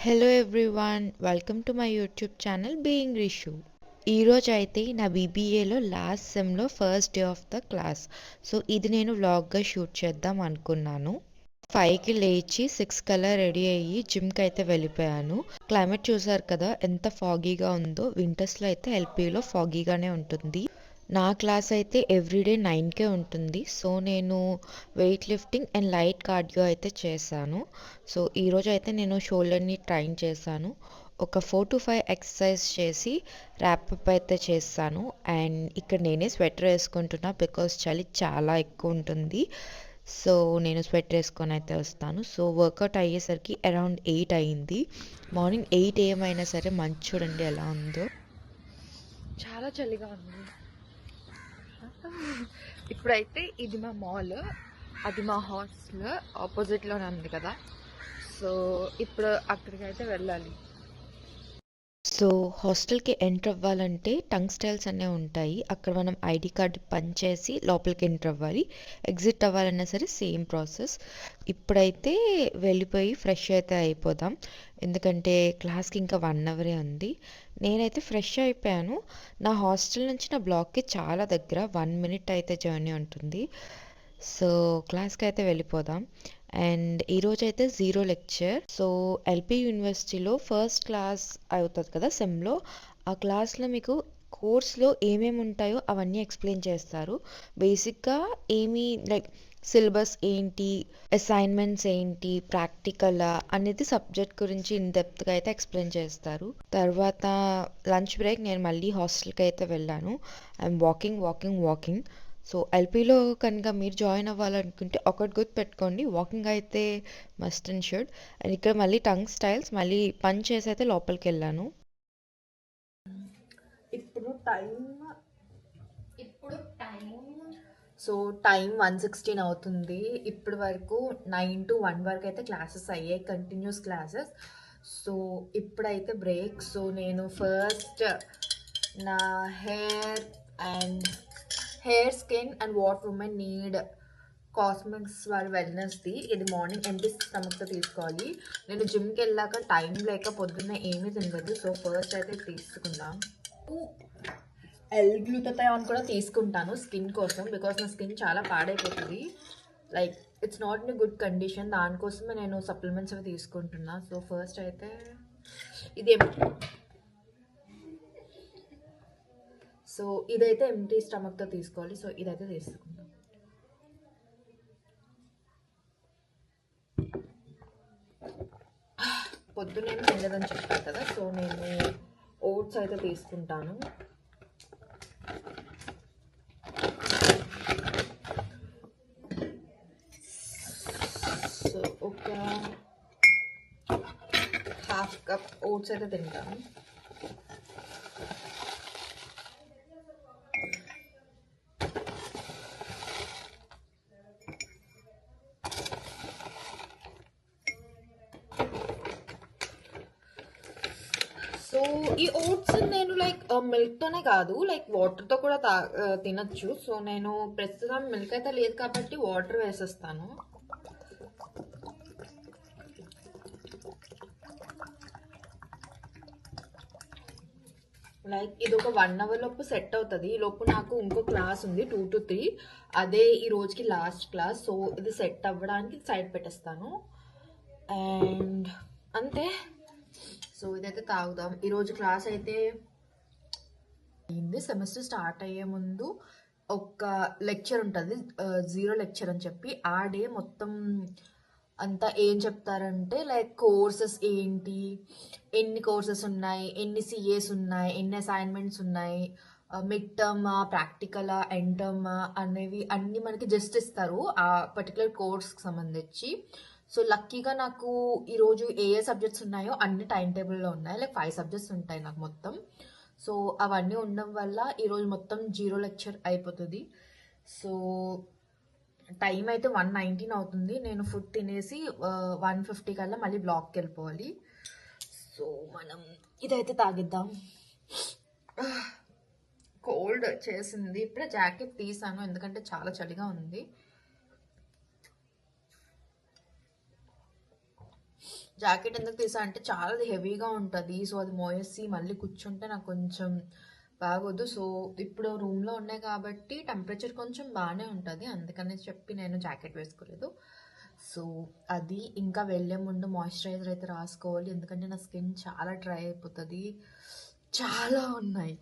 Hello everyone, welcome to my YouTube channel being Rishu. ఈరోజు అయితే నా బీబీఏలో లాస్ట్ సెమ్లో first day of the class. So ఇది నేను వ్లాగ్గా షూట్ చేద్దాం అనుకున్నాను. 5కి లేచి 6 కల్లా రెడీ అయ్యి జిమ్కి అయితే వెళ్ళిపోయాను. క్లైమేట్ చూసారు కదా ఎంత ఫాగీగా ఉందో. వింటర్స్లో అయితే ఎల్పీలో ఫాగీగానే ఉంటుంది. నా క్లాస్ అయితే ఎవ్రీడే 9కే ఉంటుంది. సో నేను weight lifting and light cardio అయితే చేశాను. సో ఈరోజు అయితే నేను షోల్డర్ని ట్రైన్ చేశాను. ఒక 4 to 5 ఎక్సర్సైజ్ చేసి ర్యాపప్ అయితే చేస్తాను. అండ్ ఇక్కడ నేనే స్వెటర్ వేసుకుంటున్నా బికాస్ చలి చాలా ఎక్కువ ఉంటుంది. సో నేను స్వెటర్ వేసుకొని అయితే వస్తాను. సో వర్కౌట్ అయ్యేసరికి అరౌండ్ 8 అయింది. మార్నింగ్ 8 AM అయినా సరే మంచు చూడండి ఎలా ఉందో. చాలా చలిగా ఉంది. ఇప్పుడైతే ఇది మా మాల్, అది మా హాస్టల్ ఆపోజిట్లోనే ఉంది కదా. సో ఇప్పుడు అక్కడికి అయితే వెళ్ళాలి. సో హాస్టల్కి ఎంటర్ అవ్వాలంటే టంగ్ స్టైల్స్ అనేవి ఉంటాయి. అక్కడ మనం ఐడి కార్డు చేసి లోపలికి ఎంటర్ అవ్వాలి. ఎగ్జిట్ అవ్వాలన్నా సరే సేమ్ ప్రాసెస్. ఇప్పుడైతే వెళ్ళిపోయి ఫ్రెష్ అయితే అయిపోదాం, ఎందుకంటే క్లాస్కి ఇంకా 1 అవరే ఉంది. నేనైతే ఫ్రెష్ అయిపోయాను. నా హాస్టల్ నుంచి నా బ్లాక్కి చాలా దగ్గర, 1 minute అయితే జర్నీ ఉంటుంది. సో క్లాస్కి అయితే వెళ్ళిపోదాం. అండ్ ఈరోజు అయితే 0 లెక్చర్. సో ఎల్పి యూనివర్సిటీలో ఫస్ట్ క్లాస్ అవుతుంది కదా సెమ్లో. ఆ క్లాస్లో మీకు కోర్స్లో ఏమేమి ఉంటాయో అవన్నీ ఎక్స్ప్లెయిన్ చేస్తారు. బేసిక్గా ఏమి లైక్ సిలబస్ ఏంటి, అసైన్మెంట్స్ ఏంటి, ప్రాక్టికల్ అనేది సబ్జెక్ట్ గురించి ఇన్ డెప్త్గా అయితే ఎక్స్ప్లెయిన్ చేస్తారు. తర్వాత లంచ్ బ్రేక్ నేను మళ్ళీ హాస్టల్కి అయితే వెళ్ళాను. I'm walking. సో ఎల్పీలో కనుక మీరు జాయిన్ అవ్వాలనుకుంటే ఒకటి గుర్తు పెట్టుకోండి, వాకింగ్ అయితే మస్ట్ అండ్ షుడ్. అండ్ ఇక్కడ మళ్ళీ టంగ్ స్టైల్స్, మళ్ళీ పంచ్ చేసి అయితే లోపలికి వెళ్ళాను. టైం 1:16 అవుతుంది. ఇప్పుడు వరకు 9 to 1 వరకు అయితే క్లాసెస్ అయ్యాయి, కంటిన్యూస్ క్లాసెస్. సో ఇప్పుడైతే బ్రేక్. సో నేను ఫస్ట్ నా hair skin and what women need cosmetics వాళ్ళ వెల్నెస్ది, ఇది మార్నింగ్ ఎంటీ స్టమక్తో తీసుకోవాలి. నేను జిమ్కి వెళ్ళాక టైం లేక పొద్దున్న ఏమీ తినలేదు. సో ఫస్ట్ అయితే తీసుకుందాం. L-glutathione కూడా తీసుకుంటాను స్కిన్ కోసం, బికాస్ నా స్కిన్ చాలా పాడైపోతుంది. Like it's not in good condition. దానికోసమే నేను సప్లిమెంట్స్ అవి తీసుకుంటున్నా. సో ఫస్ట్ అయితే ఇదైతే ఎంటీ స్టమక్తో తీసుకోవాలి. సో ఇదైతే తీసుకుందాం. పొద్దున్నేమో తినలేదని చెప్పాను కదా. సో నేను ఓట్స్ అయితే తీసుకుంటాను. సో ఒక ½ కప్ ఓట్స్ అయితే తింటాను. సో ఈ ఓట్స్ నేను లైక్ మిల్క్తోనే కాదు, లైక్ వాటర్తో కూడా తినచ్చు. సో నేను ప్రస్తుతం మిల్క్ అయితే లేదు కాబట్టి వాటర్ వేసేస్తాను. లైక్ ఇది ఒక 1 hour లోపు సెట్ అవుతుంది. ఈ లోపు నాకు ఇంకో క్లాస్ ఉంది 2 to 3, అదే ఈ రోజుకి లాస్ట్ క్లాస్. సో ఇది సెట్ అవ్వడానికి సైడ్ పెట్టేస్తాను అండ్ అంతే. సో ఇదైతే తాగుదాం. ఈరోజు క్లాస్ అయితే అయింది. సెమిస్టర్ స్టార్ట్ అయ్యే ముందు ఒక లెక్చర్ ఉంటుంది, 0 లెక్చర్ అని చెప్పి. ఆ డే మొత్తం అంతా ఏం చెప్తారంటే లైక్ కోర్సెస్ ఏంటి, ఎన్ని కోర్సెస్ ఉన్నాయి, ఎన్ని సిఏస్ ఉన్నాయి, ఎన్ని అసైన్మెంట్స్ ఉన్నాయి, mid term, practical, end term అనేవి అన్నీ మనకి జస్ట్ ఇస్తారు ఆ పర్టికులర్ కోర్స్కి సంబంధించి. సో లక్కీగా నాకు ఈరోజు ఏ సబ్జెక్ట్స్ ఉన్నాయో అన్ని టైం టేబుల్లో ఉన్నాయి. లైక్ 5 సబ్జెక్ట్స్ ఉంటాయి నాకు మొత్తం. సో అవన్నీ ఉండడం వల్ల ఈరోజు మొత్తం 0 లెక్చర్ అయిపోతుంది. సో టైం అయితే 1:19 అవుతుంది. నేను ఫుడ్ తినేసి 1:50 కల్లా మళ్ళీ బ్లాక్కి వెళ్ళిపోవాలి. సో మనం ఇదైతే తాగిద్దాం. కోల్డ్ చేసింది. ఇప్పుడే జాకెట్ తీసాను ఎందుకంటే చాలా చలిగా ఉంది. జాకెట్ ఎందుకు తీసా అంటే చాలా హెవీగా ఉంటుంది. సో అది మోయేసి మళ్ళీ కూర్చుంటే నాకు కొంచెం బాగోదు. సో ఇప్పుడు రూమ్లో ఉన్నాయి కాబట్టి టెంపరేచర్ కొంచెం బాగానే ఉంటుంది, అందుకని చెప్పి నేను జాకెట్ వేసుకోలేదు. సో అది ఇంకా వెళ్ళే ముందు మాయిశ్చరైజర్ అయితే రాసుకోవాలి, ఎందుకంటే నా స్కిన్ చాలా డ్రై అయిపోతుంది. చాలా ఉన్నాయి.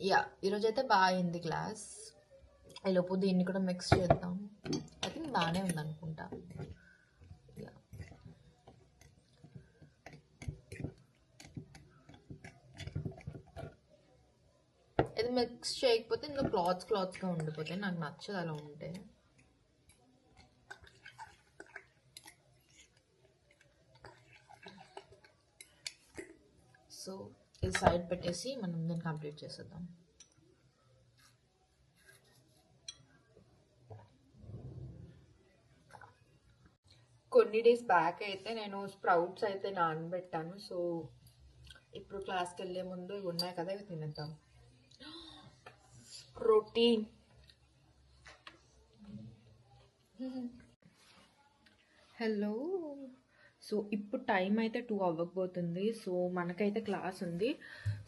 యా, ఈరోజు అయితే బాగా అయింది క్లాస్. ఈలోపు దీన్ని కూడా మిక్స్ చేద్దాం. ఐ థింక్ బాగానే ఉంది అనుకుంటా. ఇది మిక్స్ చేయకపోతే ఇందులో క్లాత్స్గా ఉండిపోతాయి, నాకు నచ్చదు అలా ఉంటే. సో ఇది సైడ్ పెట్టేసి మనం దీన్ని కంప్లీట్ చేసేద్దాం. కొన్ని డేస్ బ్యాక్ అయితే నేను స్ప్రౌట్స్ అయితే నానబెట్టాను. సో ఇప్పుడు క్లాస్కి వెళ్ళే ముందు ఇవి ఉన్నాయి కదా, ఇవి తినేద్దాం. ప్రోటీన్. హలో. సో ఇప్పుడు టైం అయితే 2 అవ్వకపోతుంది. సో మనకైతే క్లాస్ ఉంది.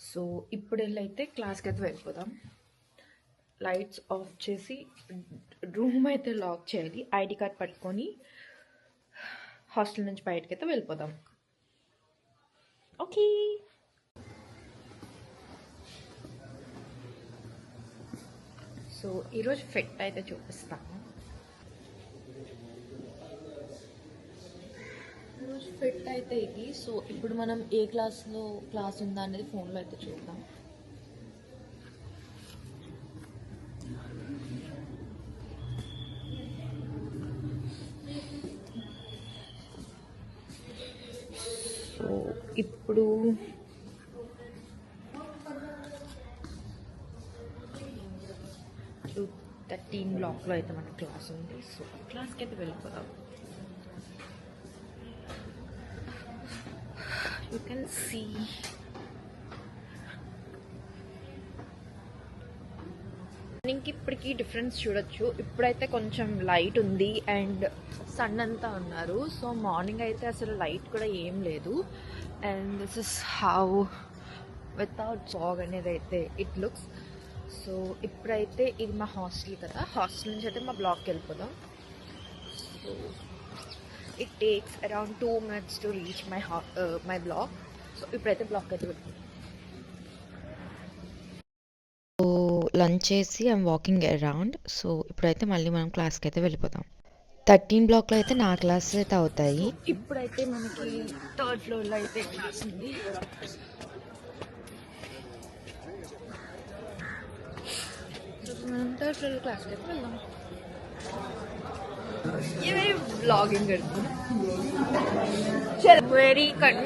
సో ఇప్పుడు వెళ్ళైతే క్లాస్కి అయితే వెళ్ళిపోదాం. లైట్స్ ఆఫ్ చేసి రూమ్ అయితే లాక్ చేయాలి. ఐడి కార్డ్ పట్టుకొని హాస్టల్ నుంచి బయటకి అయితే వెళ్ళిపోదాం. ఓకే. సో ఈరోజు ఫిట్ అయితే చూపిస్తాను. ఈరోజు ఫిట్ అయితే ఇది. సో ఇప్పుడు మనం ఏ క్లాస్లో క్లాస్ ఉందా అనేది ఫోన్లో అయితే చూద్దాం. సో ఇప్పుడు 13 బ్లాక్లో అయితే మన క్లాస్ ఉంది. సో క్లాస్కి అయితే వెళ్ళిపోదాం. యూ కెన్ సీ మార్నింగ్కి ఇప్పటికీ డిఫరెన్స్ చూడొచ్చు. ఇప్పుడైతే కొంచెం లైట్ ఉంది అండ్ సన్ అంతా ఉన్నారు. సో మార్నింగ్ అయితే అసలు లైట్ కూడా ఏం లేదు. And this is how without fog అనేది అయితే ఇట్ లుక్స్. సో ఇప్పుడైతే ఇది మా హాస్టల్ కదా, హాస్టల్ నుంచి అయితే మా బ్లాక్కి వెళ్ళిపోదాం. So it takes around 2 minutes to reach my block. So ఇప్పుడైతే బ్లాక్ అయితే వెళ్ళిపోతాం. సో లంచ్ చేసి ఐమ్ వాకింగ్ అరౌండ్. సో ఇప్పుడైతే మళ్ళీ మనం క్లాస్కి అయితే వెళ్ళిపోతాం. 13 బ్లాక్లో అయితే నా క్లాస్ అయితే అవుతాయి. ఇప్పుడైతే మనకి 3rd ఫ్లోర్లో అయితే క్లాస్ ఉంది. మనం 3rd ఫ్లోర్లో క్లాస్కి అయితే వెళ్దాం. ये मेरी ब्लॉगिंग करती है. चल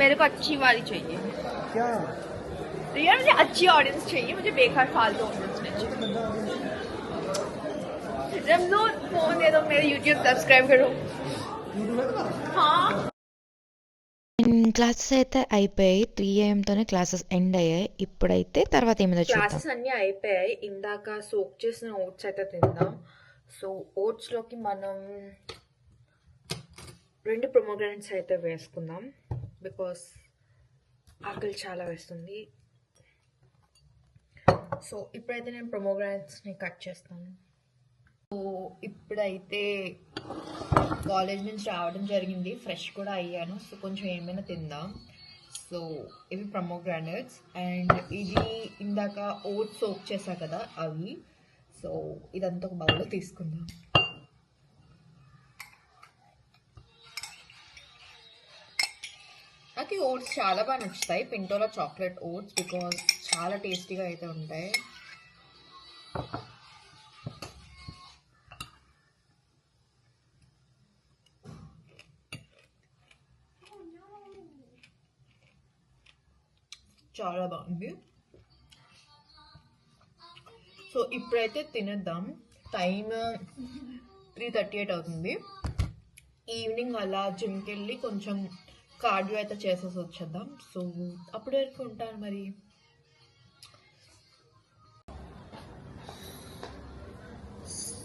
मेरे को अच्छी वाली चाहिए. क्या यार, मुझे अच्छी ऑडियंस चाहिए, मुझे बेकार फालतू ऑडियंस नहीं चाहिए. रमनो फोन दे दो, मेरे यूट्यूब सब्सक्राइब करो. हाँ, క్లాసెస్ అయితే అయిపోయాయి. 3 AM క్లాసెస్ ఎండ్ అయ్యాయి. ఇప్పుడైతే తర్వాత ఏమైనా చూద్దాం. క్లాసెస్ అన్నీ అయిపోయాయి. ఇందాక సోక్ చేసిన ఓట్స్ అయితే తిందాం. సో ఓట్స్లోకి మనం 2 పొమోగ్రానేట్స్ అయితే వేసుకుందాం, బికాస్ ఆకలి చాలా వేస్తుంది. సో ఇప్పుడైతే నేను పొమోగ్రానేట్స్ని కట్ చేస్తాను. సో ఇప్పుడైతే కాలేజ్ నుంచి రావడం జరిగింది, ఫ్రెష్ కూడా అయ్యాను. సో కొంచెం ఏమైనా తిందాం. సో ఇవి పొమోగ్రానేట్స్ అండ్ ఇది ఇందాక ఓట్స్ సోక్ చేసా కదా అవి. సో ఇదంతా ఒక బౌల్లో తీసుకుందాం. నాకు ఈ ఓట్స్ చాలా బాగా నచ్చుతాయి, పింటోలో చాక్లెట్ ఓట్స్, బికాజ్ చాలా టేస్టీగా అయితే ఉంటాయి. చాలా బాగుంది. సో ఇప్పుడైతే తినేద్దాం. టైం 3:38 అవుతుంది. ఈవినింగ్ అలా జిమ్కి వెళ్ళి కొంచెం కార్డియో అయితే చేసేసి వచ్చేద్దాం. సో అప్పటి వరకు ఉంటాను మరి.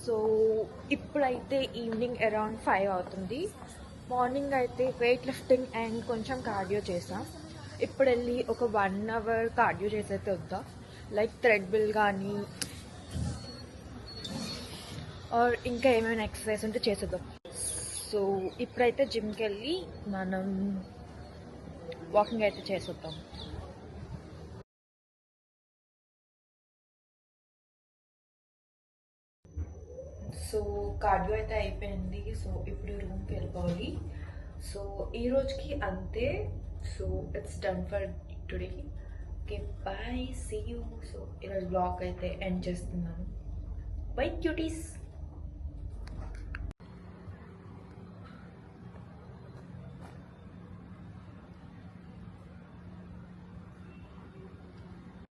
సో ఇప్పుడైతే ఈవినింగ్ అరౌండ్ 5 అవుతుంది. మార్నింగ్ అయితే వెయిట్ లిఫ్టింగ్ అండ్ కొంచెం కార్డియో చేసాం. ఇప్పుడు వెళ్ళి ఒక 1 అవర్ కార్డియో చేసైతే వద్దాం. లైక్ థ్రెడ్మిల్ కానీ ఆర్ ఇంకా ఏమైనా ఎక్సర్సైజ్ ఉంటే చేసేద్దాం. సో ఇప్పుడైతే జిమ్కి వెళ్ళి మనం వాకింగ్ అయితే చేసేద్దాం. సో కార్డియో అయితే అయిపోయింది. సో ఇప్పుడు రూమ్కి వెళ్ళిపోవాలి. సో ఈ రోజుకి అంతే. So it's done for today. Okay bye, see you. So ఈరోజు బ్లాగ్ అయితే ఎండ్ చేస్తున్నాను. Bye cuties.